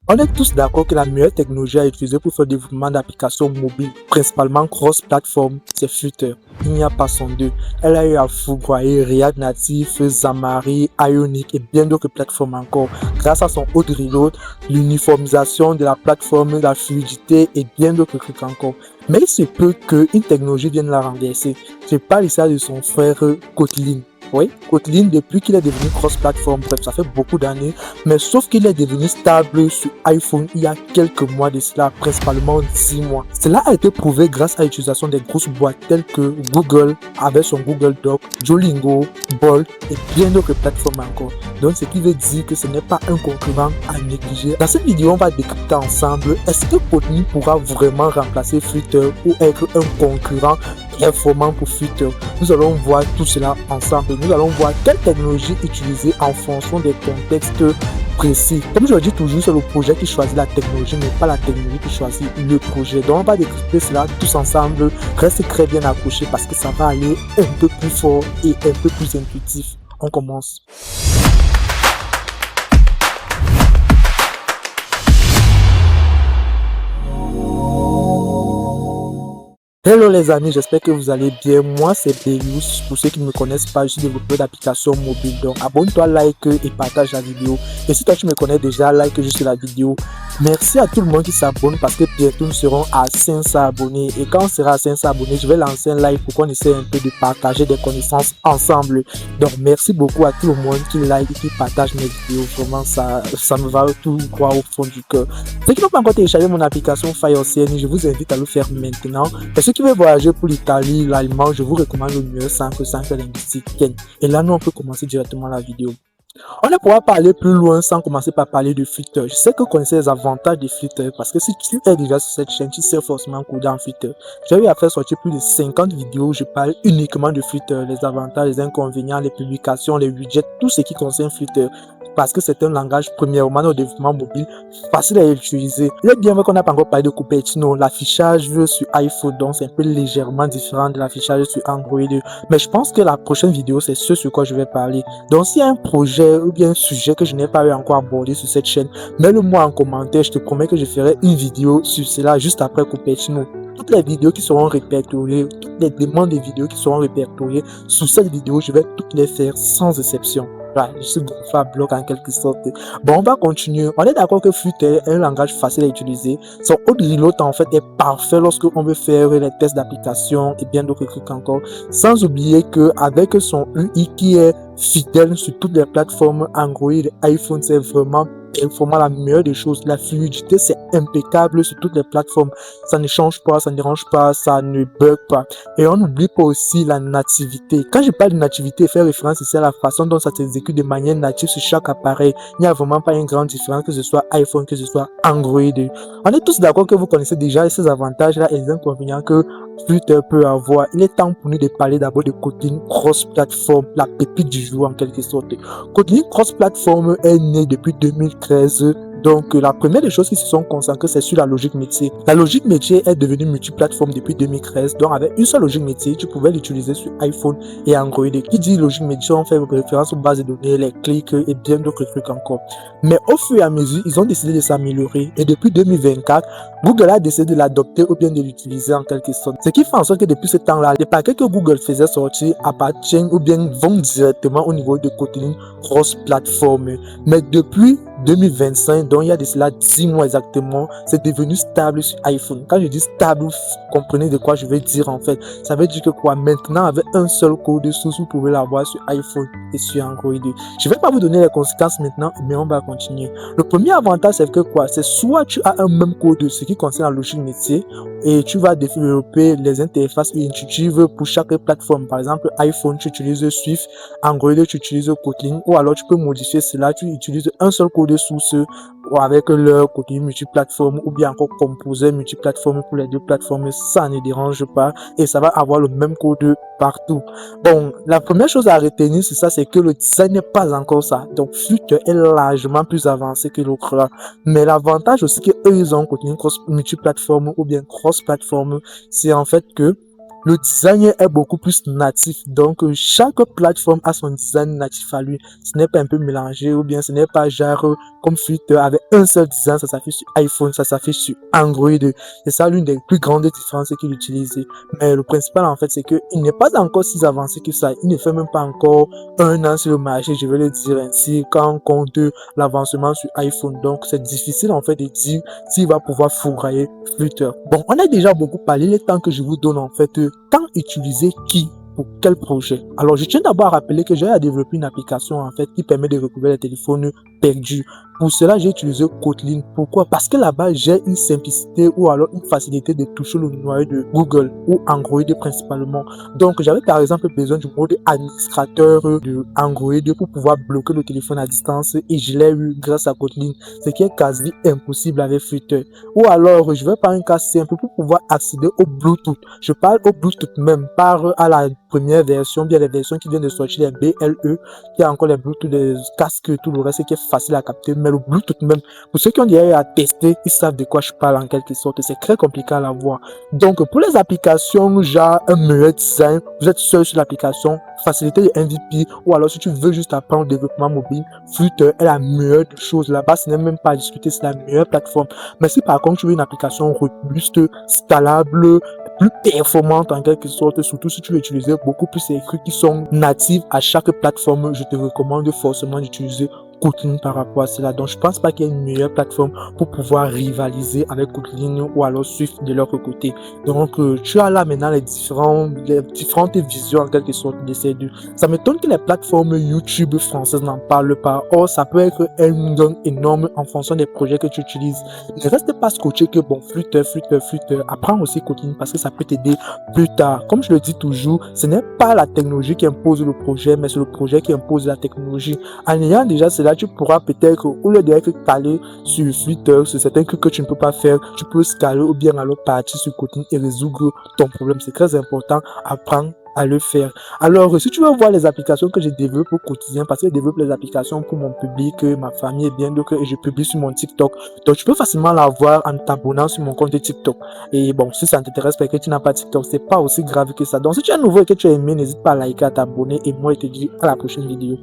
On est tous d'accord que la meilleure technologie à utiliser pour faire le développement d'applications mobiles, principalement cross-platform, c'est Flutter. Il n'y a pas son deux. Elle a eu à fourvoyer React Native, Xamarin, Ionic et bien d'autres plateformes encore. Grâce à son haut reload, l'uniformisation de la plateforme, la fluidité et bien d'autres trucs encore. Mais il se peut qu'une technologie vienne la renverser. Je parle ici de son frère Kotlin. Oui, Kotlin, depuis qu'il est devenu cross-platform, bref, ça fait beaucoup d'années, mais sauf qu'il est devenu stable sur iPhone il y a quelques mois de cela, principalement 10 mois. Cela a été prouvé grâce à l'utilisation des grosses boîtes telles que Google, avec son Google Doc, Duolingo, Bolt et bien d'autres plateformes encore. Donc, ce qui veut dire que ce n'est pas un concurrent à négliger. Dans cette vidéo, on va décrypter ensemble, est-ce que Kotlin pourra vraiment remplacer Flutter ou être un concurrent performant pour Flutter? Nous allons voir tout cela ensemble. Nous allons voir quelle technologie utiliser en fonction des contextes précis. Comme je le dis toujours, c'est le projet qui choisit la technologie, mais pas la technologie qui choisit le projet. Donc on va décrypter cela tous ensemble. Reste très bien accroché parce que ça va aller un peu plus fort et un peu plus intuitif. On commence. Hello les amis, j'espère que vous allez bien. Moi c'est Bélius. Pour ceux qui ne me connaissent pas, je suis développeur d'applications mobiles. Donc abonne-toi, like et partage la vidéo. Et si toi tu me connais déjà, like juste la vidéo. Merci à tout le monde qui s'abonne parce que bientôt nous serons à 500 abonnés. Et quand on sera à 500 abonnés, je vais lancer un live pour qu'on essaie un peu de partager des connaissances ensemble. Donc merci beaucoup à tout le monde qui like et qui partage mes vidéos. Vraiment ça me va tout droit au fond du cœur. Ceux qui n'ont pas encore téléchargé mon application Fire CN, je vous invite à le faire maintenant. Et ceux qui veulent voyager pour l'Italie, l'Allemand, je vous recommande le mieux centre linguistique Ken. Et là, nous on peut commencer directement la vidéo. On ne pourra pas aller plus loin sans commencer par parler de Flutter. Je sais que vous connaissez les avantages de Flutter parce que si tu es déjà sur cette chaîne, tu sais forcément coder en Flutter. J'ai eu à faire sortir plus de 50 vidéos où je parle uniquement de Flutter, les avantages, les inconvénients, les publications, les widgets, tout ce qui concerne Flutter. Parce que c'est un langage premièrement au développement mobile facile à utiliser. Il est bien vrai qu'on n'a pas encore parlé de Cupertino, l'affichage sur iPhone, donc c'est un peu légèrement différent de l'affichage sur Android. Mais je pense que la prochaine vidéo, c'est ce sur quoi je vais parler. Donc s'il y a un projet ou bien un sujet que je n'ai pas eu encore abordé sur cette chaîne, mets-le moi en commentaire, je te promets que je ferai une vidéo sur cela juste après Cupertino. Toutes les vidéos qui seront répertoriées, toutes les demandes de vidéos qui seront répertoriées sous cette vidéo, je vais toutes les faire sans exception. Je suis gonflé à bloc en quelque sorte. Bon, on va continuer. On est d'accord que Flutter est un langage facile à utiliser. Son haut reload en fait est parfait lorsque on veut faire les tests d'application et bien d'autres trucs encore. Sans oublier que avec son UI qui est fidèle sur toutes les plateformes Android et iPhone, c'est vraiment la meilleure des choses. La fluidité, c'est impeccable sur toutes les plateformes. Ça ne change pas, ça ne dérange pas, ça ne bug pas. Et on n'oublie pas aussi la nativité. Quand je parle de nativité, faire référence ici à la façon dont ça s'exécute de manière native sur chaque appareil. Il n'y a vraiment pas une grande différence, que ce soit iPhone, que ce soit Android. On est tous d'accord que vous connaissez déjà ces avantages-là et les inconvénients que Flutter peut avoir. Il est temps pour nous de parler d'abord de Kotlin cross-platform, la pépite du jour en quelque sorte. Kotlin cross-platform est né depuis 2013. Donc, la première des choses qui se sont concentrées, c'est sur la logique métier. La logique métier est devenue multiplateforme depuis 2013. Donc, avec une seule logique métier, tu pouvais l'utiliser sur iPhone et Android. Et qui dit logique métier, on fait référence aux bases de données, les clics et bien d'autres trucs encore. Mais au fur et à mesure, ils ont décidé de s'améliorer. Et depuis 2024, Google a décidé de l'adopter ou bien de l'utiliser en quelque sorte. Ce qui fait en sorte que depuis ce temps-là, les paquets que Google faisait sortir appartiennent ou bien vont directement au niveau de Kotlin cross-platform. Mais depuis 2025, donc il y a de cela 10 mois exactement, c'est devenu stable sur iPhone. Quand je dis stable, vous comprenez de quoi je veux dire en fait. Ça veut dire que quoi, maintenant avec un seul code source, vous pouvez l'avoir sur iPhone et sur Android. Je ne vais pas vous donner les conséquences maintenant, mais on va continuer. Le premier avantage, c'est que quoi, c'est soit tu as un même code, ce qui concerne la logique métier, et tu vas développer les interfaces intuitives pour chaque plateforme. Par exemple, iPhone, tu utilises Swift, Android, tu utilises Kotlin, ou alors tu peux modifier cela, tu utilises un seul code source ou avec leur côté multiplateforme ou bien encore composer multiplateforme pour les deux plateformes, ça ne dérange pas et ça va avoir le même code partout. Bon, la première chose à retenir c'est ça, c'est que le design n'est pas encore ça. Donc Flutter est largement plus avancé que l'autre là. Mais l'avantage aussi que eux ils ont côté cross multiplateforme ou bien cross plateforme, c'est en fait que le design est beaucoup plus natif. Donc, chaque plateforme a son design natif à lui. Ce n'est pas un peu mélangé ou bien ce n'est pas genre comme Twitter avec un seul design, ça s'affiche sur iPhone, ça s'affiche sur Android. C'est ça l'une des plus grandes différences qu'il utilise. Mais le principal, en fait, c'est qu'il n'est pas encore si avancé que ça. Il ne fait même pas encore un an sur le marché, je vais le dire ainsi, quand on compte l'avancement sur iPhone. Donc, c'est difficile, en fait, de dire s'il va pouvoir fourrailler Twitter. Bon, on a déjà beaucoup parlé, il est temps que je vous donne, en fait, quand utiliser qui pour quel projet. Alors, je tiens d'abord à rappeler que j'ai développé une application, en fait, qui permet de recouvrir les téléphones perdus. Pour cela, j'ai utilisé Kotlin. Pourquoi? Parce que là-bas, j'ai une simplicité ou alors une facilité de toucher le noyau de Google ou Android principalement. Donc, j'avais par exemple besoin du mode administrateur de Android pour pouvoir bloquer le téléphone à distance et je l'ai eu grâce à Kotlin, ce qui est quasi impossible avec Flutter. Ou alors, je vais par un cas simple pour pouvoir accéder au Bluetooth. Je parle au Bluetooth même, par à la première version, bien les versions qui viennent de sortir, les BLE, qui a encore les Bluetooth, les casques, tout le reste qui est facile à capter, mais le Bluetooth même, pour ceux qui ont déjà à tester, ils savent de quoi je parle en quelque sorte, c'est très compliqué à l'avoir. Donc, pour les applications, genre un meilleur design, vous êtes seul sur l'application, facilité de MVP, ou alors si tu veux juste apprendre le développement mobile, Flutter est la meilleure des choses. Là-bas, ce n'est même pas à discuter, c'est la meilleure plateforme. Mais si par contre tu veux une application robuste, scalable, plus performante en quelque sorte, surtout si tu veux utiliser beaucoup plus les trucs qui sont natifs à chaque plateforme, je te recommande forcément d'utiliser Kotlin par rapport à cela. Donc je pense pas qu'il y ait une meilleure plateforme pour pouvoir rivaliser avec Kotlin ou alors Swift de leur côté. Donc tu as là maintenant les différentes visions en quelque sorte de ces deux. Ça m'étonne que les plateformes YouTube françaises n'en parlent pas. Or ça peut être un gain énorme en fonction des projets que tu utilises. Ne reste pas scotché que bon, Flutter, apprends aussi Kotlin parce que ça peut t'aider plus tard. Comme je le dis toujours, ce n'est pas la technologie qui impose le projet, mais c'est le projet qui impose la technologie. En ayant déjà cela, tu pourras peut-être, au lieu d'être calé sur Flutter, sur certains trucs que tu ne peux pas faire, tu peux scaler ou bien alors partir sur Kotlin et résoudre ton problème. C'est très important, apprendre à le faire. Alors, si tu veux voir les applications que je développe au quotidien, parce que je développe les applications pour mon public, ma famille et bien d'autres, et je publie sur mon TikTok. Donc, tu peux facilement la voir en t'abonnant sur mon compte TikTok. Et bon, si ça ne t'intéresse pas et que tu n'as pas TikTok, c'est pas aussi grave que ça. Donc, si tu es nouveau et que tu as aimé, n'hésite pas à liker, à t'abonner et moi, je te dis à la prochaine vidéo.